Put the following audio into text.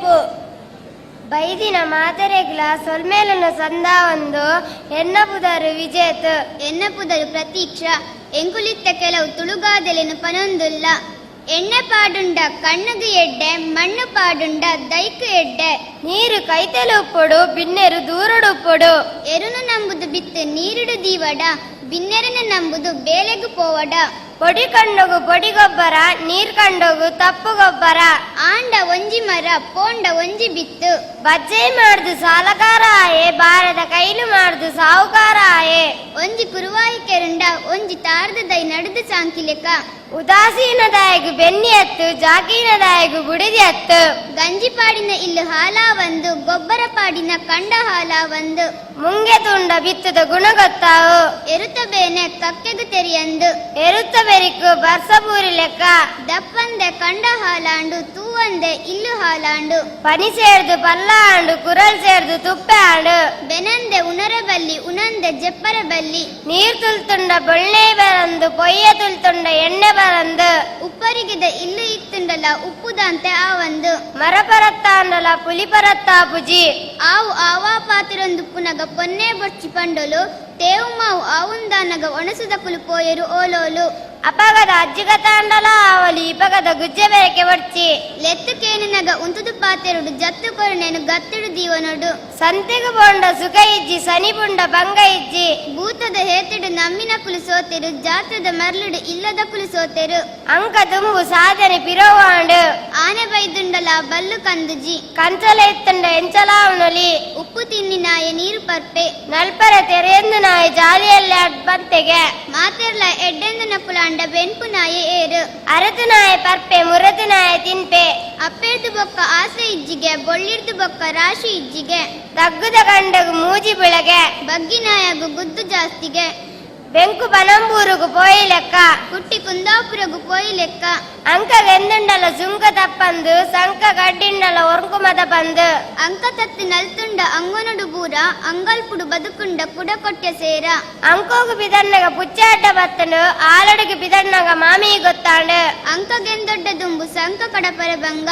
ಕುವೆಂಪು. ಬೈದಿನ ಮಾದರೆಗಳ ಸೊಲ್ಮೇಲನ ಸಂದ ಒಂದು ಎನ್ನಪುದರು ವಿಜೇತ ಎನ್ನಪುದರು ಪ್ರತೀಕ್ಷಾ ಎಂಕುಲಿತ್ತ ಕೆಲವು ತುಳುಗಾದಲೆನು ಪನೊಂದುಲ್ಲ ಎಣ್ಣೆ ಪಾಡುಂಡ ಕಣ್ಣುಗು ಎಡ್ಡೆ ಮಣ್ಣು ಪಾಡುಂಡ ದೈಕು ಎಡ್ಡೆ ನೀರು ಕೈತಲು ಉಪ್ಪೊಡು ಬಿನ್ನೆರು ದೂರಡು ಉಪ್ಪೊಡು ಎರುನು ನಂಬುದು ಬಿತ್ತು ನೀರುಡು ದೀವಡ ಬಿನ್ನೆರನ ನಂಬುದು ಬೇಲೆಗು ಪೋವಡ పొడి కండగు పొడి ಗೊಬ್ಬರ ನೀರ್ ಕಂಡೋಗು ತಪ್ಪು ಗೊಬ್ಬರ ಆಂಡ ಒಂಜಿ ಮರ ಪೋಂಡ ಒಂಜಿ ಬಿತ್ತು ಬಜ್ಜೆ ಮಾಡ್ದು ಸಾಲಕಾರ ಆಯೆ ಬಾರದ ಕೈಲು ಮಾಡ್ದು ಸಾಹುಕಾರ ಆಯೆ ಒಂಜಿ ಕುರುವಾಯಿ ಕೆರುಂಡ ಒಂಜಿ ತಾರ್ದ ದೈ ನಡುದು ಸಾಂಕಿಲೆಕ ಉದಾಸೀನದಾಯಗು ಬೆನ್ನಿ ಹತ್ತು ಜಾಕೀನದಾಯಗು ಬುಡಿದಿ ಹತ್ತು ಗಂಜಿ ಪಾಡಿನ ಇಲ್ಲು ಹಾಲ ಒಂದು ಗೊಬ್ಬರ ಪಾಡಿನ ಕಂಡ ಹಾಲ ಒಂದು ಮುಂಗೆ ತುಂಡ ಬಿತ್ತದ ಗುಣ ಗೊತ್ತಾವು ಎರುತ ಬೇನೆ ಕಕ್ಕೆಗು ತೆರಿಯಂದು ಎರುತ್ತ ಬೆರಿಕು ಬರ್ಸಪೂರಿ ಲೆಕ್ಕ ದಪ್ಪಂದೆ ಕಂಡ ಹಾಲಾಂಡು ತೂವಂದೆ ಇಲ್ಲು ಹಾಲಾಂಡು ಪನಿ ಸೇರ್ದು ಪಲ್ಲ ಆಂಡು ಕುರಲ್ ಸೇರ್ದು ತುಪ್ಪೆ ಆಂಡು ಬೆನಂದೆ ಉನರ ಬಲ್ಲಿ ಉನಂದೆ ಜೆಪ್ಪರ ಬಲ್ಲಿ ನೀರ್ ತುಲ್ತುಂಡ ಬೊಳ್ಳೆ ಬರಂದು ಪೊಯ್ಯ ತುಲ್ತುಂಡ ಎಣ್ಣೆ ಬರಂದು ಉಪ್ಪರಿಗಿದ ಇಲ್ಲು ಇತ್ತುಂಡಲ ಉಪ್ಪುದಂತೆ ಆ ಒಂದು ಮರ ಪರತ್ತ ಅಂಡಲ ಪುಲಿ ಪರತ್ತ ಪುಜಿ ಆವು ಆವಾ ಪಾತಿರೊಂದು ಪುನಗ ಪೊನ್ನೆ ಬೊಚ್ಚಿ ಪಂಡೊಲು ತೇವು ಮಾವು ಆವುಂದಾನಗ ಒಣಸುದಕುಲು ಪೋಯರು ಓಲೋಲು ಅಪಗದ ಅಜ್ಜಿಗತ ಅಂಡಲ ಆವಲಿ ಇಪಗದ ಗುಜ್ಜೆ ಬೆರಕೆ ಬರ್ಚಿ ಲೆತ್ತು ಕೇನಿನಗ ಉಂತುದು ಪಾತೆರುಡು ಜತ್ತು ಕೊರುಣೆನು ಗತ್ತುಡು ದೀವನೊಡು ಸಂತೆಗು ಬೋಂಡ ಸುಖ ಇಜ್ಜಿ ಸನಿ ಬುಂಡ ಭಂಗ ಇಜ್ಜಿ ಭೂತದ ಹೇತುಡು ನಮ್ಮಿನ ಕುಲು ಸೋತೆರು ಜಾತ್ರದ ಮರ್ಲುಡು ಇಲ್ಲದ ಕುಲು ಸೋತೆರು ಅಂಕ ತುಂಬು ಸಾಧನೆ ಪಿರೋವಾಂಡು ಆನೆ ಬೈದುಂಡಲ ಬಲ್ಲು ಕಂದುಜಿ ಕಂಚಲ ಎತ್ತುಂಡ ಎಂಚಲಾವಣಲಿ ಉಪ್ಪು ತಿನ್ನಿನಾಯ ನೀರು ಪರ್ಪೆ ನಲ್ಪರ ತೆರೆಯಂದು ನಾಯಿ ಜಾಲಿಯಲ್ಲಿ ಬಂತೆಗೆ ಮಾತೆರ್ಲ ಎಡ್ಡೆಂದು ನಕುಲಾಂಡ ಬೆನ್ಪು ನಾಯ ಏರು ಅರತು ನಾಯಿ ಪರ್ಪೆ ಮುರತು ನಾಯಿ ತಿನ್ಪೆ ಅಪ್ಪೆರ್ದು ಬೊಕ್ಕ ಆಸೆ ಇಜ್ಜಿಗೆ ಬೊಳ್ಳಿರ್ದು ಬೊಕ್ಕ ರಾಶಿ ಇಜ್ಜಿಗೆ ತಗ್ಗುದ ಗಂಡಗು ಮೂಜಿ ಬಿಳಗೆ ಬಗ್ಗಿನಾಯಗು ಗುದ್ದು ಜಾಸ್ತಿಗೆ ಬೆಂಕು ಪನಂಬೂರುಗು ಪೋಯಿ ಲೆಕ್ಕ ಕುಟ್ಟಿ ಕುಂದಾಪುರಗು ಪೋಯಿ ಲೆಕ್ಕ ಅಂಕ ಗೆಂದುಂಡಲ ಸುಂಕ ತಪ್ಪಂದು ಸಂಕ ಗಡ್ಡಿಂಡಲ ಒರ್ಕುಮದ ಬಂದು ಅಂಕ ತತ್ತಿ ನಲ್ತುಂಡ ಅಂಗನಡು ಬೂರ ಅಂಗಲ್ಪುಡು ಬದುಕುಂಡ ಕುಡ ಕೊಟ್ಟೆ ಸೇರ ಅಂಕೋಗು ಬಿದಣ್ಣಗ ಪುಚ್ಚಾಟ ಬತ್ತನು ಆಲಡಿಗೆ ಬಿದಣ್ಣಗ ಮಾಮಿ ಗೊತ್ತಾಂಡು ಅಂಕ ಗೆಂದೊಡ್ಡ ದುಂಬು ಸಂಕ ಕಡಪರ ಭಂಗ